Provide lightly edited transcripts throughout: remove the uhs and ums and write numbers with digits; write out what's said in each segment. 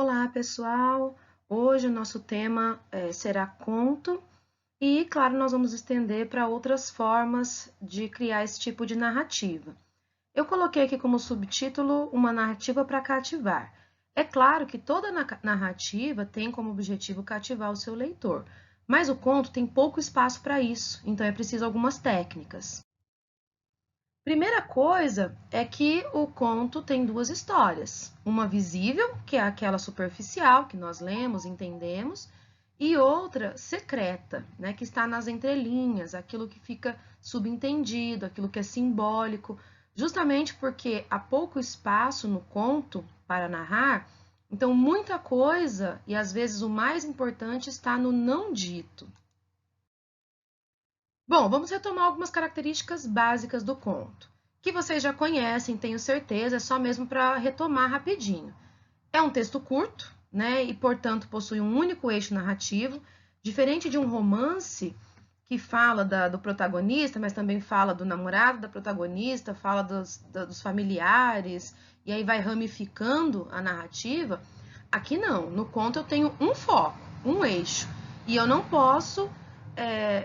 Olá, pessoal! Hoje o nosso tema será conto e, claro, nós vamos estender para outras formas de criar esse tipo de narrativa. Eu coloquei aqui como subtítulo uma narrativa para cativar. É claro que toda narrativa tem como objetivo cativar o seu leitor, mas o conto tem pouco espaço para isso, então é preciso algumas técnicas. Primeira coisa é que o conto tem duas histórias. Uma visível, que é aquela superficial, que nós lemos, entendemos, e outra secreta, né, que está nas entrelinhas, aquilo que fica subentendido, aquilo que é simbólico, justamente porque há pouco espaço no conto para narrar, então muita coisa, e às vezes o mais importante, está no não dito. Bom, vamos retomar algumas características básicas do conto, que vocês já conhecem, tenho certeza, é só mesmo para retomar rapidinho. É um texto curto, né, e portanto possui um único eixo narrativo, diferente de um romance que fala do protagonista, mas também fala do namorado da protagonista, fala dos familiares, e aí vai ramificando a narrativa. Aqui não, no conto eu tenho um foco, um eixo, e eu não posso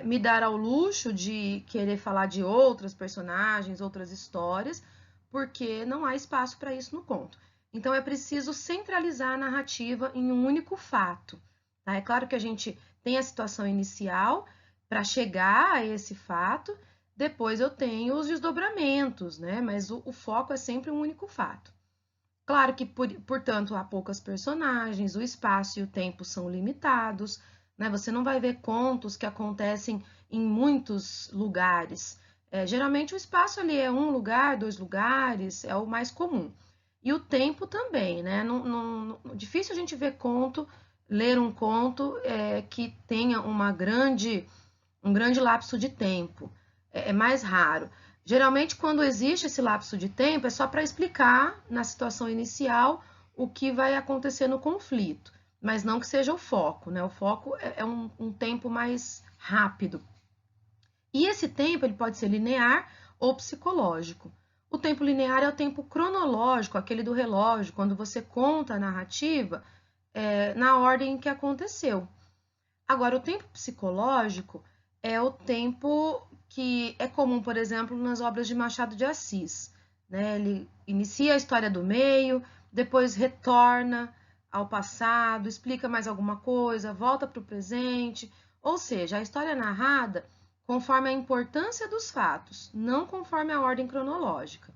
me dar ao luxo de querer falar de outras personagens, outras histórias, porque não há espaço para isso no conto. Então é preciso centralizar a narrativa em um único fato. Tá? É claro que a gente tem a situação inicial para chegar a esse fato, depois eu tenho os desdobramentos, né? Mas o foco é sempre um único fato. Claro que, portanto, há poucas personagens, o espaço e o tempo são limitados, né? Você não vai ver contos que acontecem em muitos lugares. Geralmente o espaço ali é um lugar, dois lugares, é o mais comum. E o tempo também, né? Difícil a gente ver ler um conto que tenha um grande lapso de tempo. É mais raro. Geralmente, quando existe esse lapso de tempo, é só para explicar na situação inicial o que vai acontecer no conflito, mas não que seja o foco, né? O foco é um tempo mais rápido. E esse tempo ele pode ser linear ou psicológico. O tempo linear é o tempo cronológico, aquele do relógio, quando você conta a narrativa na ordem que aconteceu. Agora, o tempo psicológico é o tempo que é comum, por exemplo, nas obras de Machado de Assis. Né? Ele inicia a história do meio, depois retorna ao passado, explica mais alguma coisa, volta para o presente. Ou seja, a história é narrada conforme a importância dos fatos, não conforme a ordem cronológica.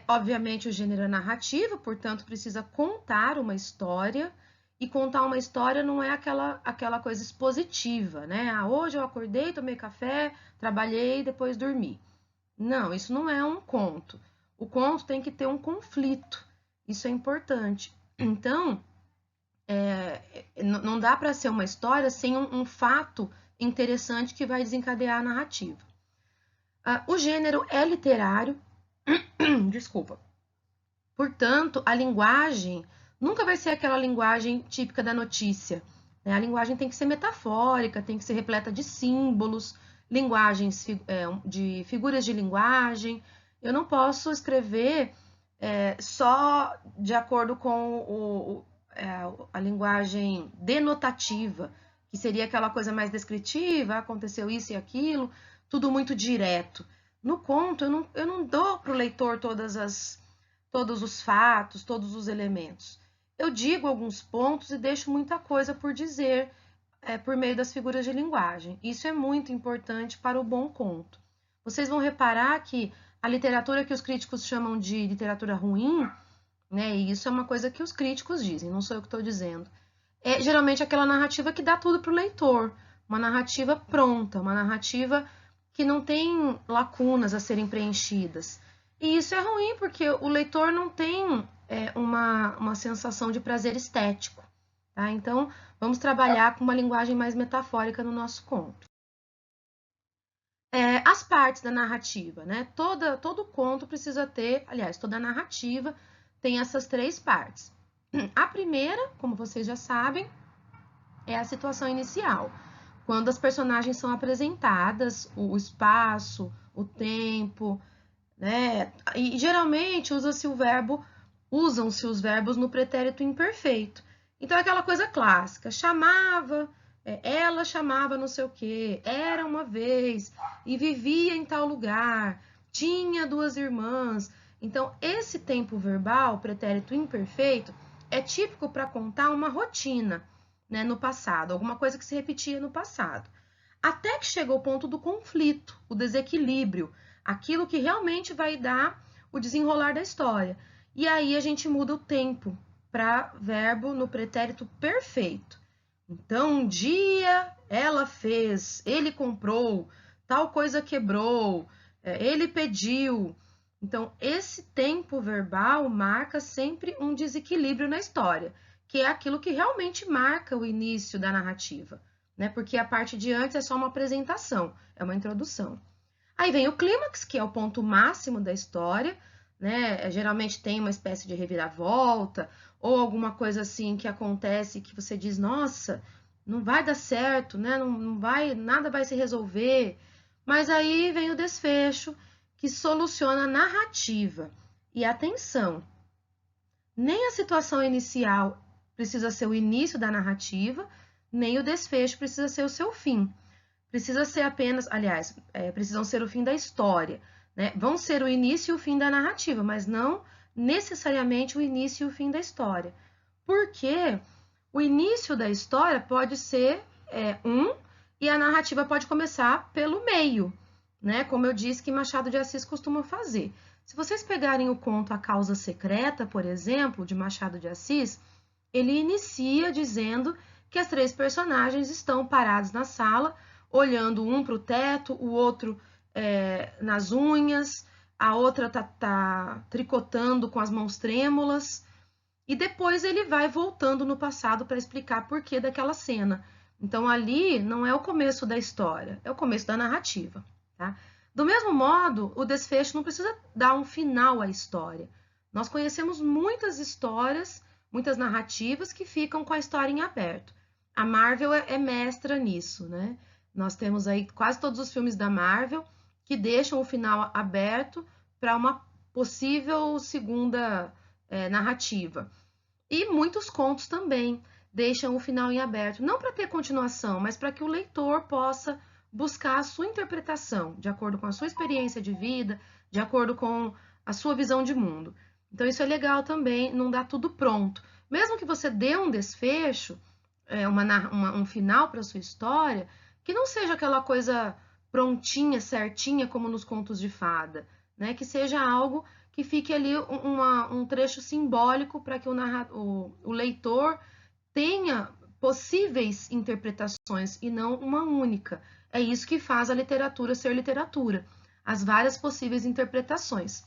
Obviamente, o gênero é narrativo, portanto, precisa contar uma história. E contar uma história não é aquela coisa expositiva, né? Ah, hoje eu acordei, tomei café, trabalhei, depois dormi. Não, isso não é um conto. O conto tem que ter um conflito. Isso é importante. Então, não dá para ser uma história sem um fato interessante que vai desencadear a narrativa. O gênero é literário, desculpa. Portanto, a linguagem nunca vai ser aquela linguagem típica da notícia. Né? A linguagem tem que ser metafórica, tem que ser repleta de símbolos, linguagens de figuras de linguagem. Eu não posso escrever só de acordo com a linguagem denotativa, que seria aquela coisa mais descritiva, aconteceu isso e aquilo, tudo muito direto. No conto, eu não dou para o leitor todos os fatos, todos os elementos. Eu digo alguns pontos e deixo muita coisa por dizer por meio das figuras de linguagem. Isso é muito importante para o bom conto. Vocês vão reparar que a literatura que os críticos chamam de literatura ruim, né, e isso é uma coisa que os críticos dizem, não sou eu que estou dizendo, é geralmente aquela narrativa que dá tudo para o leitor, uma narrativa pronta, uma narrativa que não tem lacunas a serem preenchidas. E isso é ruim porque o leitor não tem uma sensação de prazer estético. Tá? Então, vamos trabalhar com uma linguagem mais metafórica no nosso conto. As partes da narrativa, né? Todo conto precisa ter, aliás, toda narrativa tem essas três partes. A primeira, como vocês já sabem, é a situação inicial, quando as personagens são apresentadas, o espaço, o tempo, né? E geralmente usa-se o verbo usam-se os verbos no pretérito imperfeito. Então, é aquela coisa clássica, chamava, ela chamava não sei o quê, era uma vez, e vivia em tal lugar, tinha 2 irmãs. Então, esse tempo verbal, pretérito imperfeito, é típico para contar uma rotina, né, no passado, alguma coisa que se repetia no passado. Até que chega o ponto do conflito, o desequilíbrio, aquilo que realmente vai dar o desenrolar da história. E aí a gente muda o tempo para verbo no pretérito perfeito. Então, um dia ela fez, ele comprou, tal coisa quebrou, ele pediu. Então, esse tempo verbal marca sempre um desequilíbrio na história, que é aquilo que realmente marca o início da narrativa, né? Porque a parte de antes é só uma apresentação, é uma introdução. Aí vem o clímax, que é o ponto máximo da história, né? Geralmente tem uma espécie de reviravolta, ou alguma coisa assim que acontece que você diz, nossa, não vai dar certo, né? Não vai, nada vai se resolver. Mas aí vem o desfecho, que soluciona a narrativa. E atenção, nem a situação inicial precisa ser o início da narrativa, nem o desfecho precisa ser o seu fim. Precisa ser apenas, aliás, precisam ser o fim da história, né? Vão ser o início e o fim da narrativa, mas não necessariamente o início e o fim da história. Porque o início da história pode ser e a narrativa pode começar pelo meio, né? Como eu disse que Machado de Assis costuma fazer. Se vocês pegarem o conto A Causa Secreta, por exemplo, de Machado de Assis, ele inicia dizendo que as 3 personagens estão parados na sala, olhando um para o teto, o outro nas unhas, a outra tá tricotando com as mãos trêmulas, e depois ele vai voltando no passado para explicar por que daquela cena. Então, ali não é o começo da história, é o começo da narrativa, tá? Do mesmo modo, o desfecho não precisa dar um final à história. Nós conhecemos muitas histórias, muitas narrativas que ficam com a história em aberto. A Marvel é mestra nisso, né? Nós temos aí quase todos os filmes da Marvel que deixam o final aberto para uma possível segunda narrativa. E muitos contos também deixam o final em aberto, não para ter continuação, mas para que o leitor possa buscar a sua interpretação, de acordo com a sua experiência de vida, de acordo com a sua visão de mundo. Então, isso é legal também, não dá tudo pronto. Mesmo que você dê um desfecho, um final para a sua história, que não seja aquela coisa prontinha, certinha, como nos contos de fada, né? Que seja algo que fique ali um trecho simbólico para que o leitor tenha possíveis interpretações e não uma única. É isso que faz a literatura ser literatura, as várias possíveis interpretações.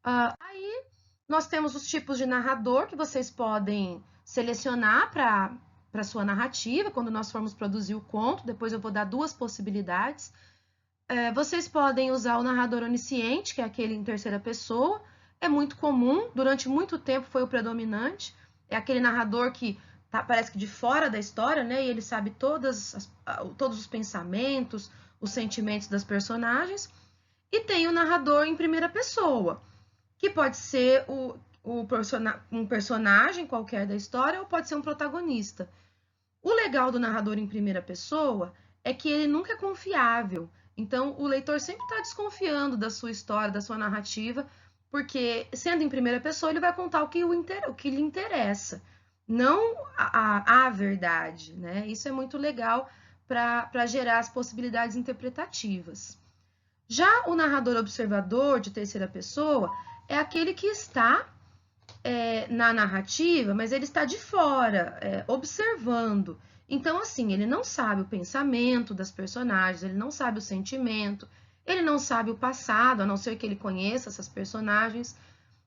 Aí nós temos os tipos de narrador que vocês podem selecionar para a sua narrativa, quando nós formos produzir o conto. Depois eu vou dar 2 possibilidades. Vocês podem usar o narrador onisciente, que é aquele em terceira pessoa. É muito comum, durante muito tempo foi o predominante. É aquele narrador que parece que de fora da história, né? E ele sabe todos os pensamentos, os sentimentos das personagens. E tem o narrador em primeira pessoa, que pode ser um personagem qualquer da história ou pode ser um protagonista. O legal do narrador em primeira pessoa é que ele nunca é confiável. Então, o leitor sempre está desconfiando da sua história, da sua narrativa, porque, sendo em primeira pessoa, ele vai contar o que lhe interessa, não a verdade, né? Isso é muito legal para gerar as possibilidades interpretativas. Já o narrador observador de terceira pessoa é aquele que está na narrativa, mas ele está de fora, observando. Então, assim, ele não sabe o pensamento das personagens, ele não sabe o sentimento, ele não sabe o passado, a não ser que ele conheça essas personagens,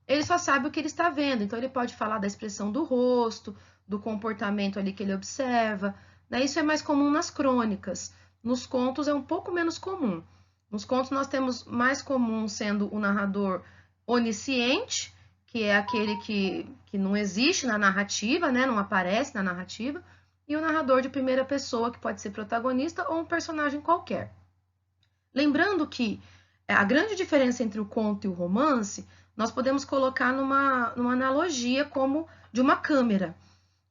ele só sabe o que ele está vendo. Então, ele pode falar da expressão do rosto, do comportamento ali que ele observa, né? Isso é mais comum nas crônicas. Nos contos é um pouco menos comum. Nos contos nós temos mais comum sendo o narrador onisciente, que é aquele que não existe na narrativa, né? Não aparece na narrativa, e o narrador de primeira pessoa, que pode ser protagonista ou um personagem qualquer. Lembrando que a grande diferença entre o conto e o romance nós podemos colocar numa analogia como de uma câmera.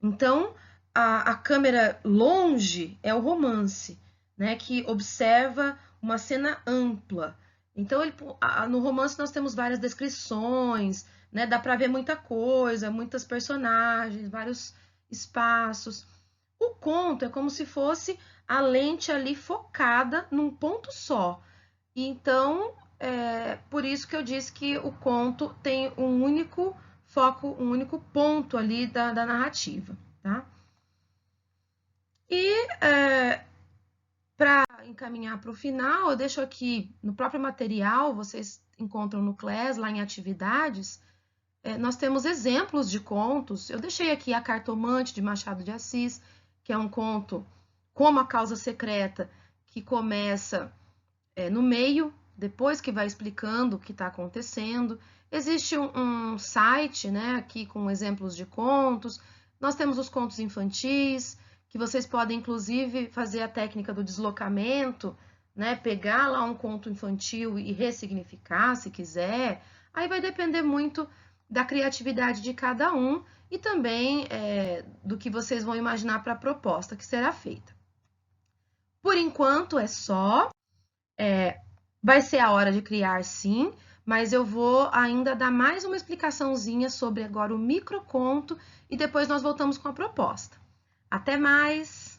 Então, a câmera longe é o romance, né, que observa uma cena ampla. Então, no romance nós temos várias descrições, né, dá para ver muita coisa, muitas personagens, vários espaços. O conto é como se fosse a lente ali focada num ponto só. Então, por isso que eu disse que o conto tem um único foco, um único ponto ali da narrativa, tá? E para encaminhar para o final, eu deixo aqui no próprio material, vocês encontram no CLES, lá em atividades, nós temos exemplos de contos. Eu deixei aqui A Cartomante, de Machado de Assis, que é um conto como A Causa Secreta, que começa no meio, depois que vai explicando o que está acontecendo. Existe um site, né, aqui com exemplos de contos. Nós temos os contos infantis, que vocês podem, inclusive, fazer a técnica do deslocamento, né, pegar lá um conto infantil e ressignificar, se quiser. Aí vai depender muito da criatividade de cada um e também do que vocês vão imaginar para a proposta que será feita. Por enquanto é só. Vai ser a hora de criar, sim, mas eu vou ainda dar mais uma explicaçãozinha sobre agora o microconto e depois nós voltamos com a proposta. Até mais!